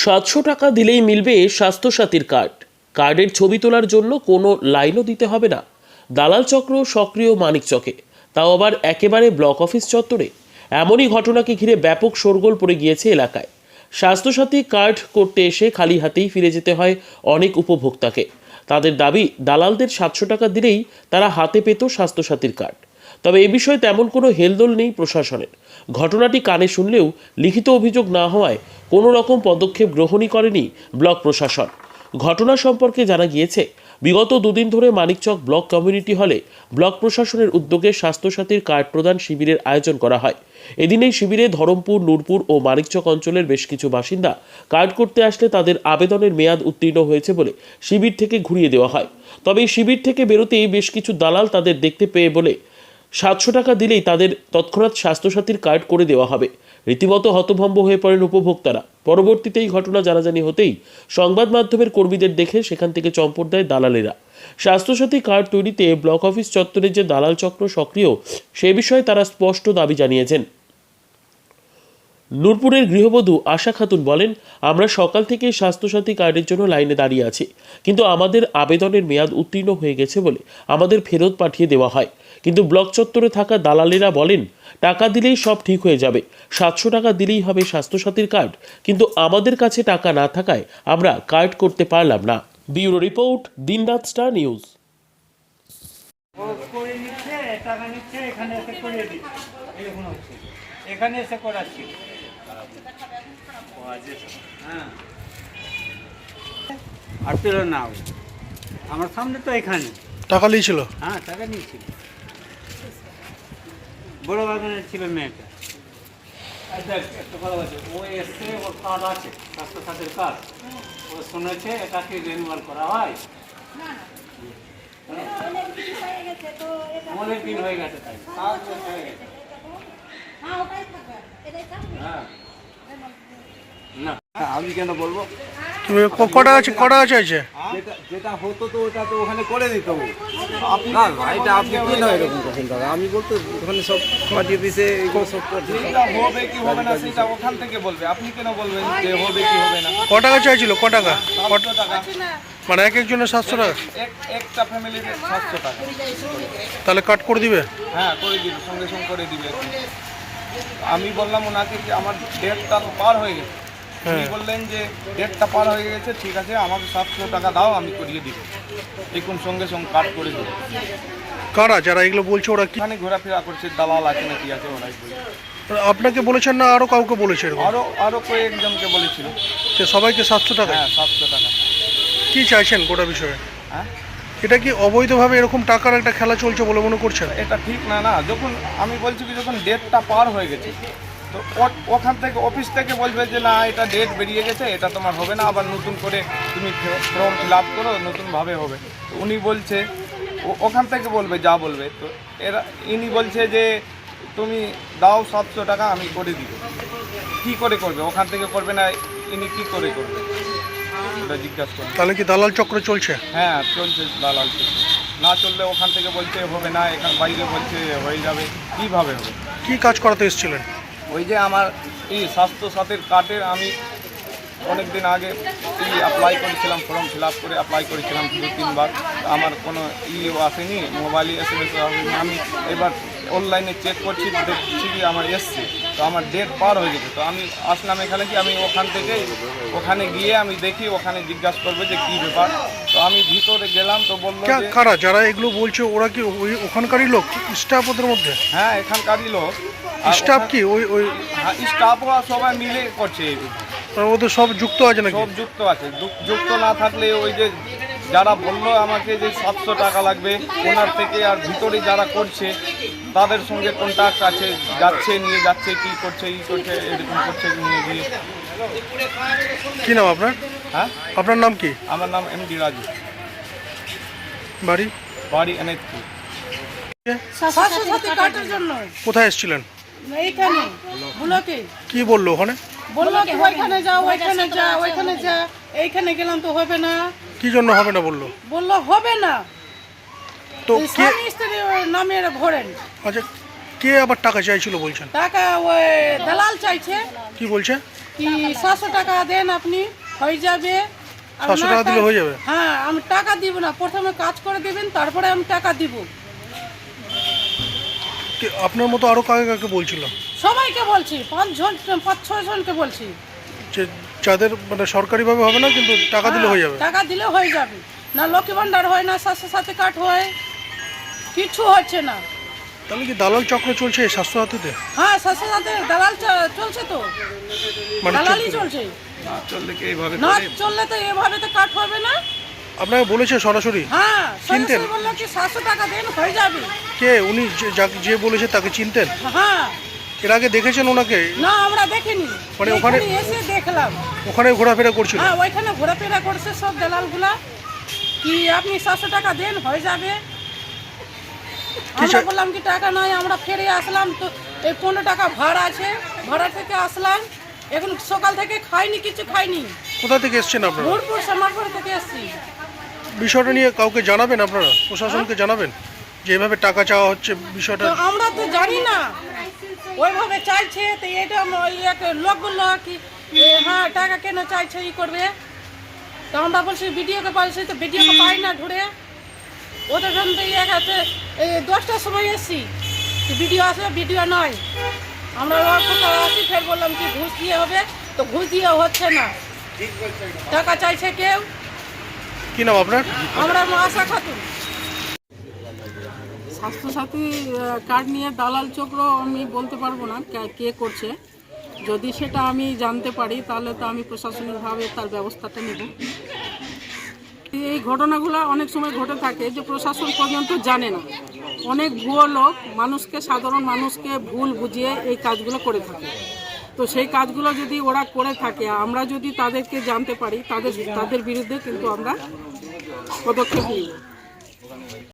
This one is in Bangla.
700 টাকা দিলেই মিলবে স্বাস্থ্যসাথীর কার্ড। কার্ডের ছবি তোলার জন্য কোনো লাইনও দিতে হবে না। দালাল চক্র সক্রিয় মানিকচকে, তাও আবার একেবারে ব্লক অফিস চত্বরে। এমনই ঘটনাকে ঘিরে ব্যাপক শোরগোল পড়ে গিয়েছে এলাকায়। স্বাস্থ্যসাথী কার্ড করতে এসে খালি হাতেই ফিরে যেতে হয় অনেক উপভোক্তাকে। তাদের দাবি, দালালদের 700 টাকা দিলেই তারা হাতে পেত স্বাস্থ্যসাথীর কার্ড। তবে এ বিষয়ে তেমন কোনো হেলদোল নেই প্রশাসনের। ঘটনাটি কানে শুনলেও লিখিত অভিযোগ না হওয়ায় কোনো রকম পদক্ষেপ গ্রহণই করেনি ব্লক প্রশাসন। ঘটনা সম্পর্কে জানা গিয়েছে, বিগত দুদিন ধরে মানিকচক ব্লক কমিউনিটি হলে ব্লক প্রশাসনের উদ্যোগে স্বাস্থ্যসাথীর কার্ড প্রদান শিবিরের আয়োজন করা হয়। এদিন এই শিবিরে ধরমপুর, নূরপুর ও মানিকচক অঞ্চলের বেশ কিছু বাসিন্দা কার্ড করতে আসলে তাদের আবেদনের মেয়াদ উত্তীর্ণ হয়েছে বলে শিবির থেকে ঘুরিয়ে দেওয়া হয়। তবে এই শিবির থেকে বেরোতেই বেশ কিছু দালাল তাদের দেখতে পেয়ে বলে 700 টাকা দিলেই তাদের তৎক্ষণাৎ স্বাস্থ্যসাথীর কার্ড করে দেওয়া হবে। রীতিমতো হতভম্ব হয়ে পড়েন উপভোক্তারা। পরবর্তীতে এই ঘটনা জানাজানি হতেই সংবাদ মাধ্যমের কর্মীদের দেখে সেখান থেকে চম্পট দেয় দালালেরা। স্বাস্থ্যসাথী কার্ড তৈরিতে ব্লক অফিস চত্বরে যে দালাল চক্র সক্রিয়, সে বিষয়ে তারা স্পষ্ট দাবি জানিয়েছেন। নূরপুরের গৃহবধূ আশা খাতুন বলেন, আমরা সকাল থেকে স্বাস্থ্যসাথী কার্ডের জন্য লাইনে দাঁড়িয়ে আছি, কিন্তু আমাদের আবেদনের মেয়াদ উত্তীর্ণ হয়ে গেছে বলে আমাদের ফেরত পাঠিয়ে দেওয়া হয়। কিন্তু ব্লক চত্বরে থাকা দালালেরা বলেন, টাকা দিলেই সব ঠিক হয়ে যাবে, 700 টাকা দিলেই হবে স্বাস্থ্যসাথীর কার্ড, কিন্তু আমাদের কাছে টাকা না থাকায় আমরা কার্ড করতে পারলাম না। ব্যুরো রিপোর্ট, দিনরাত স্টার নিউজ। এখানে এসে করাচ্ছি। হ্যাঁ, আর পেল না, আমার সামনে তো এখানে টাকা নিয়েছিল। হ্যাঁ, টাকা নিয়েছিল, বড় বাগানের ছিল মেয়েটা। একটা কথা বলছে, ও এসছে, ওর কার্ড আছে, স্বাস্থ্যসাথীর কার্ড। ও শুনেছে এটাকে রিনিউয়াল করা হয়, অনেক দিন হয়ে গেছে, তাই 7 বছর হয়ে গেছে। না, আমি কেন বলবো? তুমি কটা চাইছে? যেটা হতো তো ওটা তো ওখানে করে দিত। আপনার ভাইটা আপনি কি নয় এরকম কখন দাদা? আমি বলতে ওখানে সব পার্টি অফিসে এগুলো সব করছে। সেটা হবে কি হবে না সেটা ওখান থেকে বলবে, আপনি কেন বলবেন যে হবে কি হবে না? ক টাকা চাইছিল? ক টাকা? 700 টাকা, মানে এক একজনের 700 টাকা? একটা ফ্যামিলির 700 টাকা। তাহলে কাট করে দিবে? হ্যাঁ, করে দিবে, সঙ্গে সঙ্গে করে দিবে। আমি বললাম ওনাকে যে আমার ডেটটা তো পার হয়ে গেছে। উনি বললেন যে ডেটটা পার হয়ে গেছে, ঠিক আছে আমাকে 700 টাকা দাও, আমি করিয়ে দিব, দেখুন সঙ্গে সঙ্গে কাট করে দেবো। কারা যারা এগুলো বলছে ওরা কি এখানে ঘোরাফেরা করছে, দালাল আছে নাকি আছে, ওরাই বলছে। আপনাকে বলেছেন না আরো কাউকে বলেছে এরকম? আরো কয়েকজনকে বলেছিল। যে সবাইকে 700 টাকা? হ্যাঁ, 700 টাকা। কি চাইছেন গোটা বিষয়ে? হ্যাঁ, এটা কি অবৈধভাবে এরকম টাকার একটা খেলা চলছে বলে মনে করছেন? এটা ঠিক না। না, যখন আমি বলছি কি যখন ডেটটা পার হয়ে গেছে, তো ওখান থেকে অফিস থেকে বলবে যে না এটা ডেট বেরিয়ে গেছে, এটা তোমার হবে না, আবার নতুন করে তুমি ফর্ম ফিল আপ করো, নতুনভাবে হবে। তো উনি বলছে ওখান থেকে বলবে, যা বলবে। তো ইনি বলছে যে তুমি দাও 700 টাকা, আমি করে দিব। কী করে করবে? ওখান থেকে করবে না, ইনি কী করে করবে এটা জিজ্ঞাসা করবে। তাহলে কি দালাল চক্র চলছে? হ্যাঁ, চলছে দালাল চলছে। না চললে ওখান থেকে বলছে হবে না, এখান বাইরে বলছে হয়ে যাবে, কীভাবে হবে? কি কাজ করাতে এসেছিলেন? ওই যে আমার এই স্বাস্থ্যসাথীর কার্ডের আমি অনেক দিন আগে অ্যাপ্লাই করেছিলাম, ফর্ম ফিল আপ করে অ্যাপ্লাই করেছিলাম 2-3 বার। আমার কোনো আসেনি, মোবাইলে SMS আসেনি। আমি এবার অনলাইনে চেক করছি, দেখছি কি আমার এসছে, তো আমার ডেট পার হয়ে গেছে। তো আমি আসলাম এখানে, কি আমি ওখানে গিয়ে আমি দেখি, ওখানে জিজ্ঞাসা করবে যে কী ব্যাপার। তো আমি ভিতরে গেলাম, তো বললো যে কারা যারা এগুলো বলছে ওরা কি ওই ওখানকারই লোক, স্টাফ ওদের মধ্যে? হ্যাঁ, এখানকারই লোক। স্টাফ কি ওই স্টাফও সবাই মিলে করছে, ওদের সব যুক্ত আছে নাকি? সব যুক্ত আছে। যুক্ত না থাকলে ওই যে যারা বললো আমাকে যে 700 টাকা লাগবে ওনার থেকে, আর ভিতরে যারা করছে তাদের সঙ্গে কন্ট্যাক্ট আছে, যাচ্ছে নিয়ে যাচ্ছে, কি করছে ই করছে, এরকম করছে নিয়ে গিয়ে। কি নাম আপনার? হ্যাঁ, আপনার নাম কি? আমার নাম MD রাজু, বাড়ি এনএইচপুর। স্বাস্থ্যসাথী কার্ডের জন্য কোথায় এসেছিলেন? এইখানে ব্লকে কি বললো ওখানে? বললো কি ওইখানে যা, ওইখানে যা। এইখানে গেলাম তো হবে না। কি জন্য হবে না বললো? বললো হবে না, তো ওই কে? স্বামী স্ত্রী নামে ভরেন আচ্ছা, কে আবার টাকা চাইছিল বলছেন? টাকা। ওই দালাল চাইছে। কি বলছে? কি 700 টাকা দেন আপনি হয়ে যাবে। আর 700 না টাকা দিলে হয়ে যাবে? হ্যাঁ, আমি টাকা দিব না, প্রথমে কাজ করে দিবেন তারপরে আমি টাকা দিব। আপনার মতো আরো কাকে কাকে বলছিল? সবাইকে বলছি, 5-6 জনকে বলছি। যে যাদের মানে সরকারিভাবে হবে না, কিন্তু টাকা দিলে হয়ে যাবে? টাকা দিলে হয়ে যাবে। না লক্ষ্মী ভান্ডার হয়, না স্বাস্থ্য সাথী কার্ড হয়, কিছু হচ্ছে না। তাহলে কি দালাল চক্র চলছে এই স্বাস্থ্যসাথীতে? হ্যাঁ, স্বাস্থ্য সাথী দালাল চলছে তো, মানে দালালই চলছে। না চললে কি এইভাবে না করে? চললে তো এভাবে তো কাট হবে না। আপনাকে বলেছে সরাসরি? হ্যাঁ, চিনতেন? সরাসরি বললো কি 700 টাকা দেন হয়ে যাবে। কে উনি? যে বলেছে তাকে চিনতেন? হ্যাঁ, এর আগে দেখেছেন ওনাকে? না আমরা দেখিনি, মানে ওখানে- এখানে এসে দেখলাম। ওখানে ঘোরাফেরা করছিল? হ্যাঁ, ওইখানে ঘোরাফেরা করছে সব দালালগুলা, কি আপনি 700 টাকা দেন হয়ে যাবে। আমরা বললাম কি টাকা নাই, আমরা ফিরে আসলাম তো, এই 15 টাকা ভাড়া আছে, ভাড়া থেকে আসলাম, এখন সকাল থেকে খাইনি, কিছু খাইনি। কোথা থেকে এসছেন আপনারা? ভোরপুর সামারপুর থেকে এসছি। বিষয়টা নিয়ে কাউকে জানাবেন আপনারা? প্রশাসনকে জানাবেন যে এভাবে টাকা চাওয়া হচ্ছে বিষয়টা? তো আমরা তো জানি না, ওইভাবে চাইছে তো এটা ওই এক লোক বললো কি হ্যাঁ টাকা কেন চাইছে ই করবে। তো আমরা বলছি ভিডিওকে পাইছি, তো ভিডিওকে পাই না ধরে। ওদের জন্য এক আছে, এই 10টার সময় এসছি, ভিডিও আসবে, ভিডিও নয়। আমরা আসি, ফের বললাম কি ঘুষ দিয়ে হবে, তো ঘুষ দিয়ে হচ্ছে না, টাকা চাইছে কেউ। কি নাম আপনার? আমরা আশা খাতুন। স্বাস্থ্যসাথী কার্ড নিয়ে দালাল চক্র আমি বলতে পারবো না কে করছে। যদি সেটা আমি জানতে পারি তাহলে তো আমি প্রশাসনিকভাবে তার ব্যবস্থাটা নেব। এই ঘটনাগুলো অনেক সময় ঘটে থাকে যে প্রশাসন পর্যন্ত জানে না। অনেক ভুয়ো লোক মানুষকে, সাধারণ মানুষকে ভুল বুঝিয়ে এই কাজগুলো করে থাকে। তো সেই কাজগুলো যদি ওরা করে থাকে, আমরা যদি তাদেরকে জানতে পারি, তাদের বিরুদ্ধে কিন্তু আমরা পদক্ষেপ নিই।